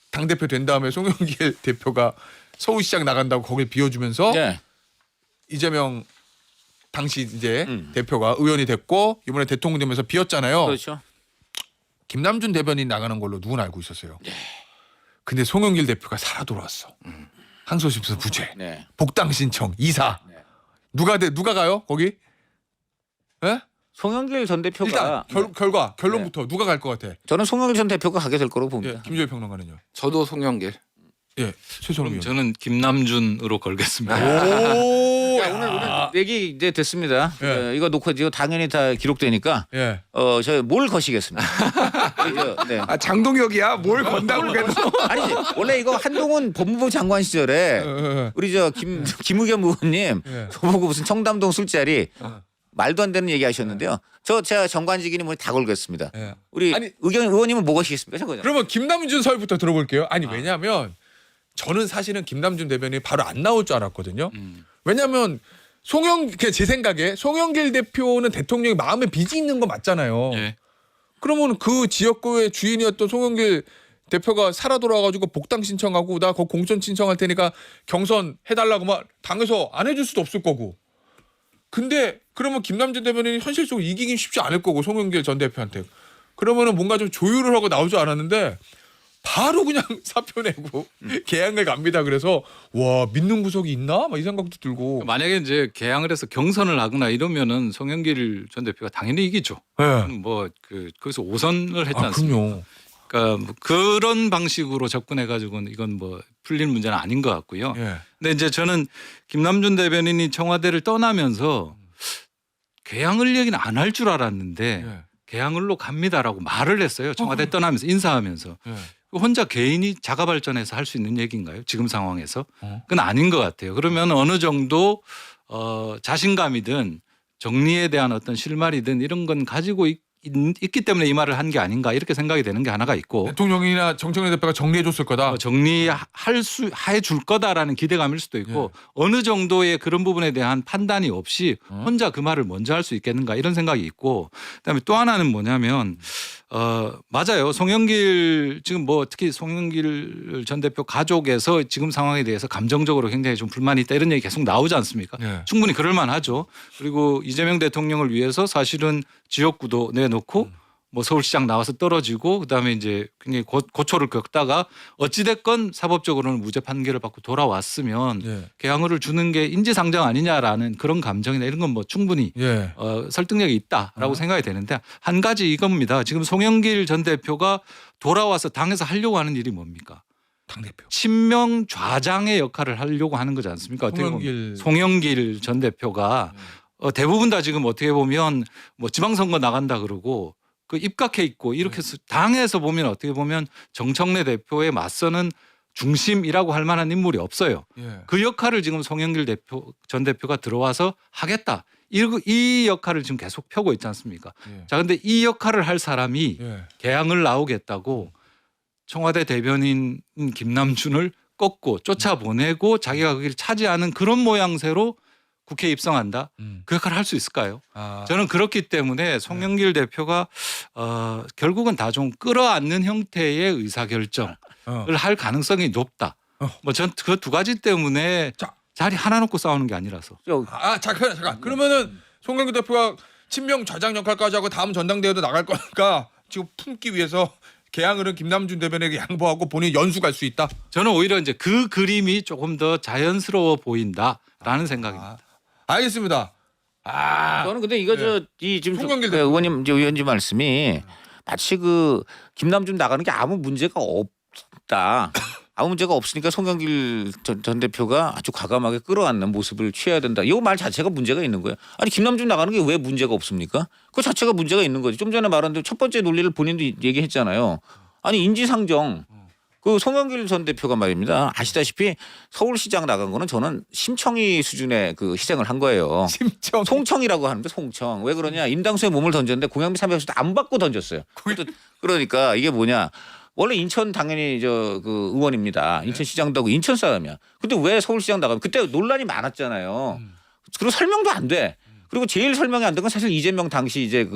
당대표 된 다음에 송영길 대표가 서울시장 나간다고 거길 비워주면서 네. 이재명 당시 이제 대표가 의원이 됐고 이번에 대통령 되면서 비었잖아요. 그렇죠. 김남준 대변인 나가는 걸로 누구나 알고 있었어요. 근데 송영길 대표가 살아 돌아왔어. 항소심사 부재, 네. 복당 신청, 이사. 네. 누가 가요 거기? 예? 송영길 전 대표가 일단 결론부터 누가 갈 것 같아? 저는 송영길 전 대표가 가게 될 거라고 예, 봅니다. 김조희 평론가는요. 저도 송영길. 예, 최선우 그럼 의원. 저는 김남준으로 걸겠습니다. 오, 야, 오늘 얘기 이제 됐습니다. 예. 이거 놓고 이거 당연히 다 기록되니까 예. 저 뭘 거시겠습니다. 네. 아 장동혁이야? 뭘 건다고 그랬어? 아니지 원래 이거 한동훈 법무부 장관 시절에 예. 우리 저 김의겸 의원님 예. 저보고 무슨 청담동 술자리 말도 안 되는 얘기 하셨는데요. 제가 정관직이니 뭐 다 걸겠습니다. 예. 우리 아니, 의견 의원님은 뭐 거시겠습니까? 잠깐만요. 그러면 김남준 설부터 들어볼게요. 아니 왜냐하면 저는 사실은 김남준 대변인이 바로 안 나올 줄 알았거든요. 왜냐하면 제 생각에 송영길 대표는 대통령이 마음에 빚이 있는 거 맞잖아요. 예. 그러면 그 지역구의 주인이었던 송영길 대표가 살아 돌아와가지고 복당 신청하고 나 거 공천 신청할 테니까 경선 해달라고 막 당에서 안 해줄 수도 없을 거고. 근데 그러면 김남준 대변인이 현실적으로 이기긴 쉽지 않을 거고 송영길 전 대표한테. 그러면은 뭔가 좀 조율을 하고 나올 줄 알았는데 바로 그냥 사표 내고 개항을 갑니다. 그래서 와 믿는 구석이 있나? 막 이 생각도 들고. 만약에 이제 개항을 해서 경선을 하거나 이러면은 송영길 전 대표가 당연히 이기죠. 네. 거기서 5선을 했지 않습니까? 그럼요. 그러니까 뭐 그런 방식으로 접근해 가지고는 이건 뭐 풀릴 문제는 아닌 것 같고요. 예. 근데 이제 저는 김남준 대변인이 청와대를 떠나면서 개항을 얘기는 안 할 줄 알았는데 예. 개항을로 갑니다라고 말을 했어요. 청와대 떠나면서 인사하면서. 예. 혼자 개인이 자가 발전해서 할 수 있는 얘기인가요? 지금 상황에서? 어. 그건 아닌 것 같아요. 그러면 어느 정도 자신감이든 정리에 대한 어떤 실마리든 이런 건 가지고 있기 때문에 이 말을 한 게 아닌가 이렇게 생각이 되는 게 하나가 있고 대통령이나 정청래 대표가 정리해줬을 거다. 해줄 거다라는 기대감일 수도 있고 어느 정도의 그런 부분에 대한 판단이 없이 혼자 그 말을 먼저 할 수 있겠는가 이런 생각이 있고 그다음에 또 하나는 뭐냐면 맞아요. 송영길 지금 뭐 특히 송영길 전 대표 가족에서 지금 상황에 대해서 감정적으로 굉장히 좀 불만이 있다 이런 얘기 계속 나오지 않습니까? 네. 충분히 그럴 만하죠. 그리고 이재명 대통령을 위해서 사실은 지역구도 내놓고 뭐 서울시장 나와서 떨어지고 그다음에 이제 굉장히 고초를 겪다가 어찌됐건 사법적으로는 무죄 판결을 받고 돌아왔으면 예. 개항을 주는 게 인지상정 아니냐라는 그런 감정이나 이런 건 뭐 충분히 예. 설득력이 있다라고 생각이 되는데 한 가지 이겁니다. 지금 송영길 전 대표가 돌아와서 당에서 하려고 하는 일이 뭡니까? 당대표. 친명 좌장의 역할을 하려고 하는 거지 않습니까? 어떻게 보면 송영길 전 대표가 대부분 다 지금 어떻게 보면 뭐 지방선거 나간다 그러고 그 입각해 있고 이렇게 해서 당에서 보면 어떻게 보면 정청래 대표에 맞서는 중심이라고 할 만한 인물이 없어요. 예. 그 역할을 지금 송영길 전 대표가 들어와서 하겠다. 이 역할을 지금 계속 펴고 있지 않습니까? 예. 자, 근데 이 역할을 할 사람이 예. 개항을 나오겠다고 청와대 대변인 김남준을 꺾고 쫓아보내고 자기가 거기를 차지하는 그런 모양새로 국회에 입성한다. 그 역할을 할 수 있을까요? 아. 저는 그렇기 때문에 송영길 대표가 결국은 다 좀 끌어안는 형태의 의사결정을 할 가능성이 높다. 뭐 전 그 두 가지 때문에 자리 하나 놓고 싸우는 게 아니라서. 잠깐. 그러면은 송영길 대표가 친명 좌장 역할까지 하고 다음 전당대회도 나갈 거니까 지금 품기 위해서 개항을은 김남준 대변에게 양보하고 본인이 연수 갈 수 있다. 저는 오히려 이제 그 그림이 조금 더 자연스러워 보인다라는 생각입니다. 알겠습니다. 저는 근데 이거 이 지금 송영길 그 의원님 이제 의원님 말씀이 마치 그 김남준 나가는 게 아무 문제가 없다. 아무 문제가 없으니까 송영길 전 대표가 아주 과감하게 끌어안는 모습을 취해야 된다. 이 말 자체가 문제가 있는 거예요. 아니 김남준 나가는 게 왜 문제가 없습니까? 그 자체가 문제가 있는 거지. 좀 전에 말한 대로 첫 번째 논리를 본인도 얘기했잖아요. 아니 인지상정. 그 송영길 전 대표가 말입니다. 아시다시피 서울시장 나간 거는 저는 심청이 수준의 그 희생을 한 거예요. 심청. 송청이라고 하는데 송청. 왜 그러냐? 인당수에 몸을 던졌는데 공약비 300도 안 받고 던졌어요. 그러니까 이게 뭐냐? 원래 인천 당연히 그 의원입니다. 인천시장도 하고 인천 사람이야. 근데 왜 서울시장 나가면 그때 논란이 많았잖아요. 그리고 설명도 안 돼. 그리고 제일 설명이 안 된 건 사실 이재명 당시 이제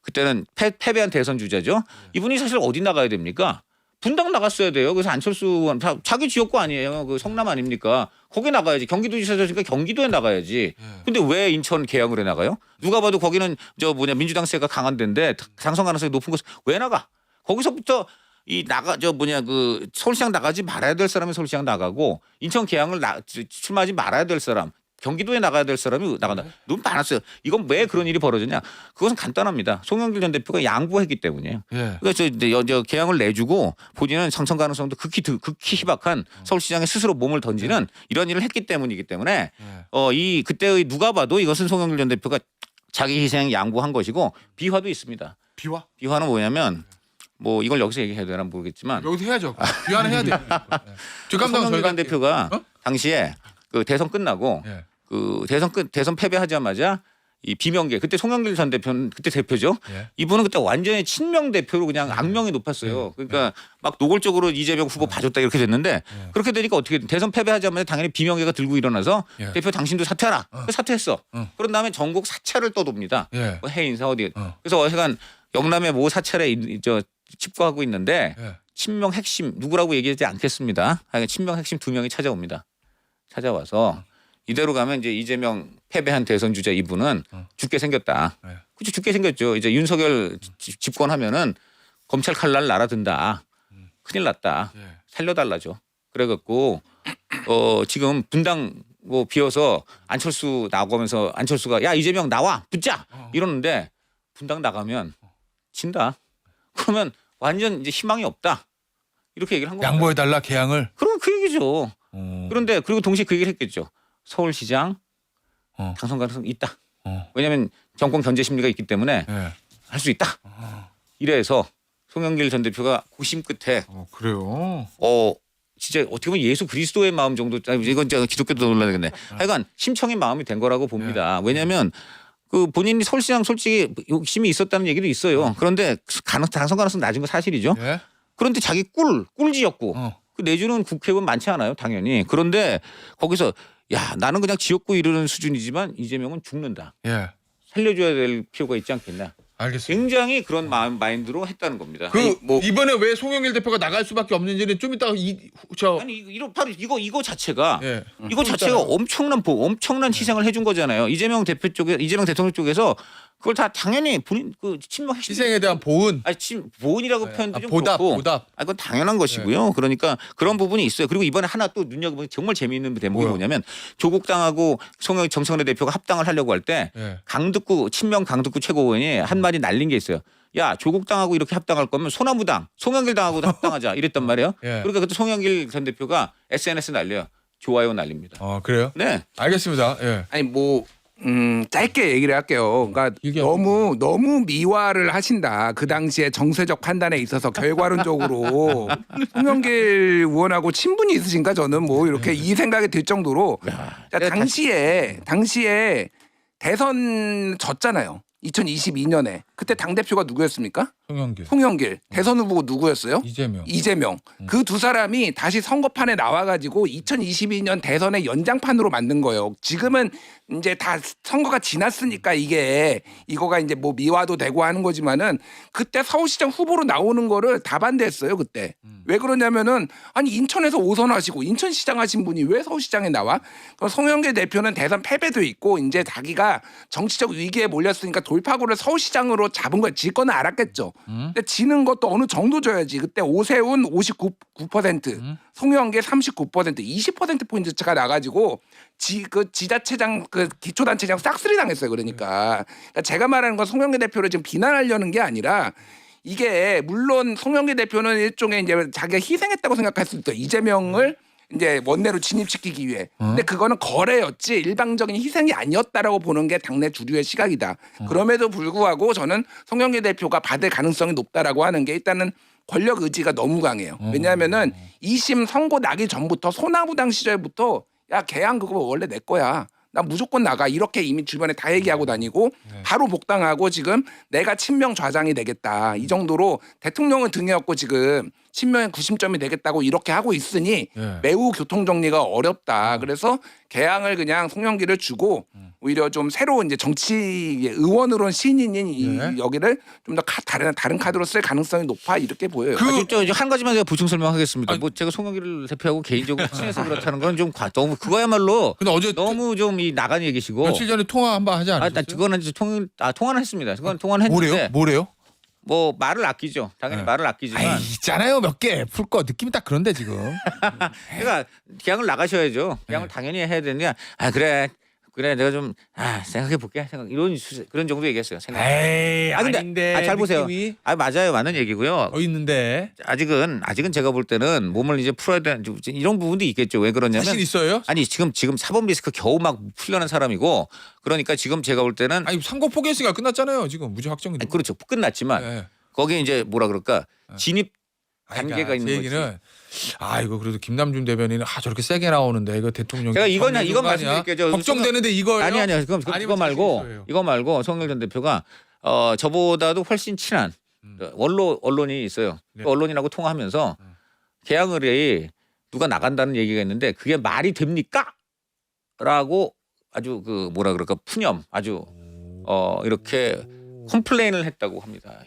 그때는 패배한 대선 주자죠. 이분이 사실 어디 나가야 됩니까? 분당 나갔어야 돼요. 그래서 안철수 의원 자기 지역구 아니에요. 그 성남 아닙니까? 거기 나가야지. 경기도지사였으니까 경기도에 나가야지. 근데 왜 인천 계양을 해 나가요? 누가 봐도 거기는 민주당 세가 강한 데인데 당선 가능성이 높은 곳 왜 나가? 거기서부터 이 그 서울시장 나가지 말아야 될 사람이 서울시장 나가고 인천 계양을 출마하지 말아야 될 사람 경기도에 나가야 될 사람이 나간다. 너무 많았어요. 이건 왜 그런 일이 벌어졌냐? 그것은 간단합니다. 송영길 전 대표가 양보했기 때문이에요. 예. 그러니까 저 계양을 내주고 본인은 당선 가능성도 극히 희박한 서울시장에 스스로 몸을 던지는 이런 일을 했기 때문이기 때문에 그때의 누가 봐도 이것은 송영길 전 대표가 자기 희생 양보한 것이고 비화도 있습니다. 비화? 비화는 뭐냐면 뭐 이걸 여기서 얘기해야 되나 모르겠지만 여기서 해야죠. 비화는 해야 돼. 뒷감당 송영길 전 대표가 당시에 그 대선 끝나고 예. 그 대선 패배하자마자 이 비명계 그때 송영길 전 대표는 그때 대표죠. 예. 이분은 그때 완전히 친명 대표로 그냥 악명이 높았어요. 그러니까 막 노골적으로 이재명 후보 봐줬다 이렇게 됐는데 그렇게 되니까 어떻게 대선 패배하자마자 당연히 비명계가 들고 일어나서 예. 대표 당신도 사퇴하라. 사퇴했어. 그런 다음에 전국 사찰을 떠돕니다. 예. 뭐 해인사 어디. 그래서 하여간 영남의 모 사찰에 집거하고 있는데 예. 친명 핵심 누구라고 얘기하지 않겠습니다. 하여간 친명 핵심 2명이 찾아옵니다. 찾아와서 이대로 가면 이제 이재명 패배한 대선 주자 이분은 죽게 생겼다. 네. 그렇죠. 죽게 생겼죠. 이제 윤석열 집권하면은 검찰 칼날 날아든다. 큰일 났다. 예. 살려달라죠. 그래갖고 지금 분당 뭐 비어서 안철수 나오면서 안철수가 야 이재명 나와 붙자 이러는데 분당 나가면 진다. 그러면 완전 이제 희망이 없다. 이렇게 얘기를 한 겁니다. 양보해달라 계양을. 그럼 그 얘기죠. 그런데 그리고 동시에 그 얘기를 했겠죠. 서울시장 당선 가능성 있다. 왜냐하면 정권 견제 심리가 있기 때문에 예. 할 수 있다. 이래서 송영길 전 대표가 고심 끝에 그래요. 진짜 어떻게 보면 예수 그리스도의 마음 정도 이건 제가 기독교도 놀라겠네. 하여간 심청의 마음이 된 거라고 봅니다. 왜냐하면 그 본인이 서울시장 솔직히 욕심이 있었다는 얘기도 있어요. 그런데 당선 가능성 낮은 거 사실이죠. 예. 그런데 자기 꿀지였고 그 내주는 국회의원 많지 않아요, 당연히. 그런데 거기서 야 나는 그냥 지역구 이르는 수준이지만 이재명은 죽는다. 예. 살려줘야 될 필요가 있지 않겠나. 알겠습니다. 굉장히 그런 마인드로 했다는 겁니다. 이번에 왜 송영길 대표가 나갈 수밖에 없는지는 좀 이따가 바로 이거 자체가 예. 이거 자체가 엄청난 희생을 해준 거잖아요. 이재명 대통령 쪽에서 그걸 다 당연히 본인 그 친명 핵심 희생에 대한 보은. 보은이라고 표현도 좀 보답, 그렇고. 보답. 그건 당연한 것이고요. 그러니까 그런 부분이 있어요. 그리고 이번에 하나 또 눈여겨보면 정말 재미있는 대목이 뭐냐면 조국당하고 정청래 대표가 합당을 하려고 할 때 예. 친명 강북구 최고위원이 한 마디 날린 게 있어요. 야 조국당하고 이렇게 합당할 거면 소나무당, 송영길 당하고도 합당하자 이랬단 말이에요. 예. 그러니까 그때 송영길 전 대표가 SNS 날려요. 좋아요 날립니다. 그래요? 네. 알겠습니다. 예. 아니 뭐 짧게 얘기를 할게요. 그러니까 너무 미화를 하신다. 그 당시에 정세적 판단에 있어서 결과론적으로 송영길 의원하고 친분이 있으신가 저는 뭐 이렇게 이 생각이 들 정도로 당시에 대선 졌잖아요. 2022년에 그때 당 대표가 누구였습니까? 송영길. 대선 후보 누구였어요? 이재명. 그 두 사람이 다시 선거판에 나와가지고 2022년 대선의 연장판으로 만든 거예요. 지금은 이제 다 선거가 지났으니까 이거가 이제 뭐 미화도 되고 하는 거지만은 그때 서울시장 후보로 나오는 거를 다 반대했어요 그때. 왜 그러냐면은 아니 인천에서 5선 하시고 인천시장 하신 분이 왜 서울시장에 나와? 그럼 송영길 대표는 대선 패배도 있고 이제 자기가 정치적 위기에 몰렸으니까 돌파구를 서울시장으로 잡은 거야. 질 거는 알았겠죠. 근데 지는 것도 어느 정도 줘야지. 그때 오세훈 59%, 송영길 39%, 20%포인트 차가 나가지고 지자체장 기초단체장 싹쓸이 당했어요. 그러니까 제가 말하는 건 송영길 대표를 지금 비난하려는 게 아니라 이게 물론 송영길 대표는 일종의 이제 자기가 희생했다고 생각할 수 있어요. 이재명을 이제 원내로 진입시키기 위해. 근데 그거는 거래였지 일방적인 희생이 아니었다라고 보는 게 당내 주류의 시각이다. 그럼에도 불구하고 저는 송영길 대표가 받을 가능성이 높다라고 하는 게 일단은 권력 의지가 너무 강해요. 왜냐하면은 2심 선고 나기 전부터 소나무당 시절부터 야 계양 그거 원래 내 거야. 나 무조건 나가 이렇게 이미 주변에 다 얘기하고 다니고 바로 복당하고 지금 내가 친명 좌장이 되겠다 이 정도로 대통령은 등에 업고 지금 친명의 구심점이 되겠다고 이렇게 하고 있으니 매우 교통정리가 어렵다. 그래서 개항을 그냥 송영길을 주고 오히려 좀 새로운 이제 정치 의원으로는 신인인 여기를 좀 더 다른 카드로 쓸 가능성이 높아 이렇게 보여요. 한 가지만 제가 보충 설명하겠습니다. 뭐 제가 송영길 대표하고 개인적으로 친해서 그렇다는 건 좀 너무 그거야말로 근데 어제 너무 좀 이 나간 얘기시고. 며칠 전에 통화 한번 하지 않았어요? 그거는 이제 통화는 했습니다. 그건 통화는 했는데. 뭐래요? 뭐 말을 아끼죠. 당연히 네. 말을 아끼지만 아이, 있잖아요 몇 개 풀 거 느낌이 딱 그런데 지금. 그러니까 계양을 나가셔야죠. 계양을 당연히 해야 되느냐. 아 그래 내가 좀 생각해 볼게. 그런 정도 얘기했어요. 생각. 에이 근데 아닌데. 잘 보세요. 느낌이 맞아요. 맞는 얘기고요. 있는데 아직은 제가 볼 때는 몸을 이제 풀어야 되는 이런 부분도 있겠죠. 왜 그러냐면 사실 있어요? 아니 지금 사법 리스크 겨우 막 풀려는 사람이고 그러니까 지금 제가 볼 때는 아니 선고 포기했으니까 끝났잖아요. 지금 무죄 확정이. 아니, 그렇죠. 끝났지만 네. 거기에 이제 뭐라 그럴까 진입 단계가 그러니까 있는 제 거지. 얘기는 이거 그래도 김남준 대변인은 저렇게 세게 나오는데 이거 대통령 제가 이건 말씀드릴게요. 걱정되는데 이거예요? 아니요. 그럼 아니면 이거 말고 송영길 전 대표가 저보다도 훨씬 친한 언론이 있어요. 네. 그 언론인하고 통화하면서 계양을이 누가 나간다는 얘기가 있는데 그게 말이 됩니까? 라고 아주 그 뭐라 그럴까 푸념 아주 이렇게 컴플레인을 했다고 합니다.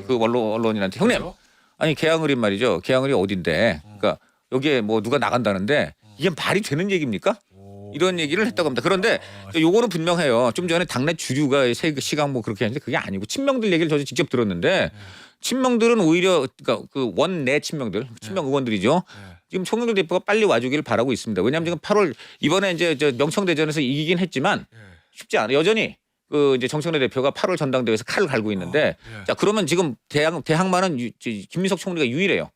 그 언론인한테 형님 그래요? 아니 계양을이 말이죠. 계양을이 어딘데? 그러니까 여기에 뭐 누가 나간다는데 이게 말이 되는 얘기입니까? 이런 얘기를 했다고 합니다. 그런데 요거는 분명해요. 좀 전에 당내 주류가 시각 뭐 그렇게 했는데 그게 아니고 친명들 얘기를 저도 직접 들었는데 친명들은 오히려 그러니까 그 원내 친명들, 친명 의원들이죠. 지금 송영길 대표가 빨리 와주기를 바라고 있습니다. 왜냐하면 지금 8월 이번에 이제 명청대전에서 이기긴 했지만 쉽지 않아요. 여전히 그 이제 정청래 대표가 8월 전당대회에서 칼을 갈고 있는데 자 그러면 지금 대항마는 김민석 총리가 유일해요.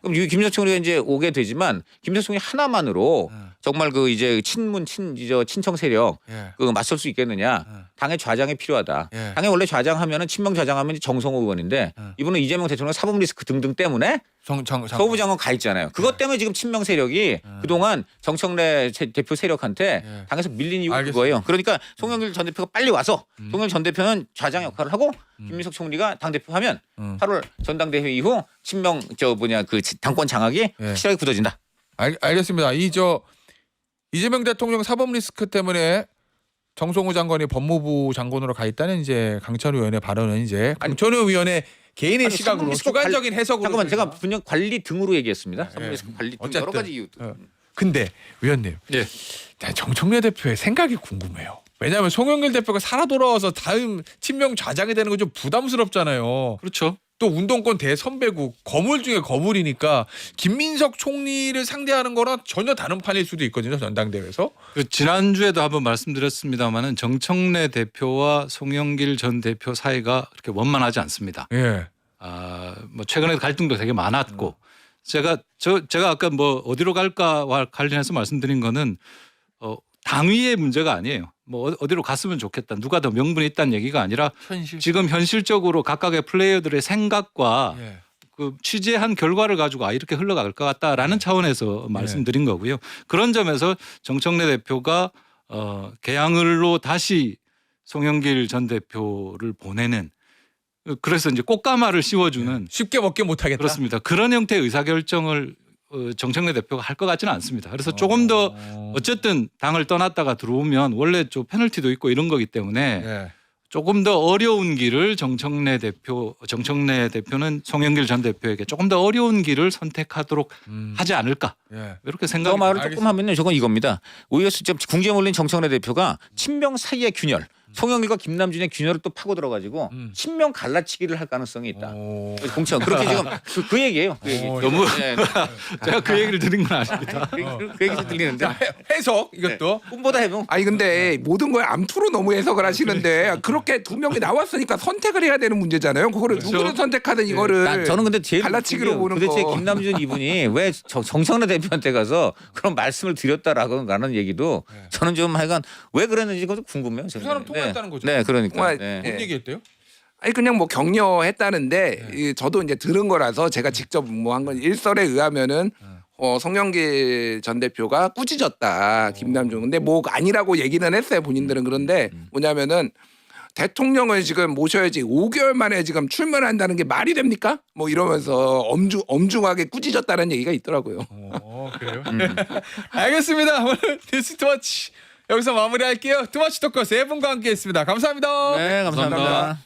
그럼 김민석 총리가 이제 오게 되지만 김민석 총리 하나만으로 정말 그 이제 친청 세력 그 맞설 수 있겠느냐? 당의 좌장이 필요하다. 당의 원래 좌장하면은 친명 좌장하면 정성호 의원인데 이분은 이재명 대통령 사법 리스크 등등 때문에 서부 장관 가 있잖아요. 그것 때문에 지금 친명 세력이 그동안 정청래 대표 세력한테 당에서 밀린 이유가 그거예요. 그러니까 송영길 전 대표가 빨리 와서 송영길 전 대표는 좌장 역할을 하고 김민석 총리가 당 대표하면 8월 전당대회 이후 친명 그 당권 장악이 확실하게 굳어진다. 알겠습니다. 이재명 대통령 사법 리스크 때문에 정성호 장관이 법무부 장관으로 가 있다는 이제 강찬우 의원의 발언은 이제 강찬우 의원의 개인의 시각으로 주관적인 해석으로. 잠깐만 제가 분명 관리 등으로 얘기했습니다. 사법 리스크 관리 등 여러 가지 이유. 근데 위원님, 정청래 대표의 생각이 궁금해요. 왜냐하면 송영길 대표가 살아 돌아와서 다음 친명 좌장이 되는 건 좀 부담스럽잖아요. 그렇죠. 또 운동권 대선배국 거물 중에 거물이니까 김민석 총리를 상대하는 거랑 전혀 다른 판일 수도 있거든요. 전당대회에서. 지난주에도 한번 말씀드렸습니다마는 정청래 대표와 송영길 전 대표 사이가 그렇게 원만하지 않습니다. 뭐 최근에 갈등도 되게 많았고 제가 아까 뭐 어디로 갈까와 관련해서 말씀드린 거는 당위의 문제가 아니에요. 뭐 어디로 갔으면 좋겠다. 누가 더 명분이 있다는 얘기가 아니라 지금 현실적으로 각각의 플레이어들의 생각과 그 취재한 결과를 가지고 이렇게 흘러갈 것 같다라는 차원에서 말씀드린 거고요. 그런 점에서 정청래 대표가 계양을로 다시 송영길 전 대표를 보내는 그래서 이제 꽃가마를 씌워주는 쉽게 먹게 못하겠다. 그렇습니다. 그런 형태의 의사결정을 정청래 대표가 할 것 같지는 않습니다. 그래서 조금 더 어쨌든 당을 떠났다가 들어오면 원래 좀 페널티도 있고 이런 거기 때문에 조금 더 어려운 길을 정청래 대표는 송영길 전 대표에게 조금 더 어려운 길을 선택하도록 하지 않을까 이렇게 저 생각이 말을 조금 하면요. 저건 이겁니다. 오히려 직접 궁지에 몰린 정청래 대표가 친명 사이의 균열. 송영길과 김남준의 균열을 또 파고 들어가지고 친명 갈라치기를 할 가능성이 있다. 공천 그렇게 지금 그 얘기예요. 그 얘기. 너무 제가 그 얘기를 드린 건 아닙니다. 그 얘기도 들리는데 해석 이것도. 꿈보다 해보. 아니 근데 모든 걸 암투로 너무 해석을 하시는데 그렇게 두 명이 나왔으니까 선택을 해야 되는 문제잖아요. 그거를 누구를 선택하든 이거를 저는 근데 제일 갈라치기로 보는 도대체 거. 김남준 이분이 왜 정청래 대표한테 가서 그런 말씀을 드렸다라고 하는 얘기도 저는 좀 하여간 왜 그랬는지 그것도 궁금해요. 그 사람 통화했다는 거죠. 네, 그러니까. 정말, 네. 뭔 얘기했대요? 아니 그냥 뭐 격려했다는데 저도 이제 들은 거라서 제가 직접 뭐 한 건 일설에 의하면은 송영길 전 대표가 꾸짖었다 김남준. 근데 뭐 아니라고 얘기는 했어요 본인들은. 그런데 뭐냐면은 대통령을 지금 모셔야지 5개월 만에 지금 출마한다는 게 말이 됩니까? 뭐 이러면서 엄중하게 꾸짖었다는 얘기가 있더라고요. 그래요? 알겠습니다. 오늘 뉴스투마치 여기서 마무리할게요. 투마치 토커 세 분과 함께했습니다. 감사합니다. 네, 감사합니다.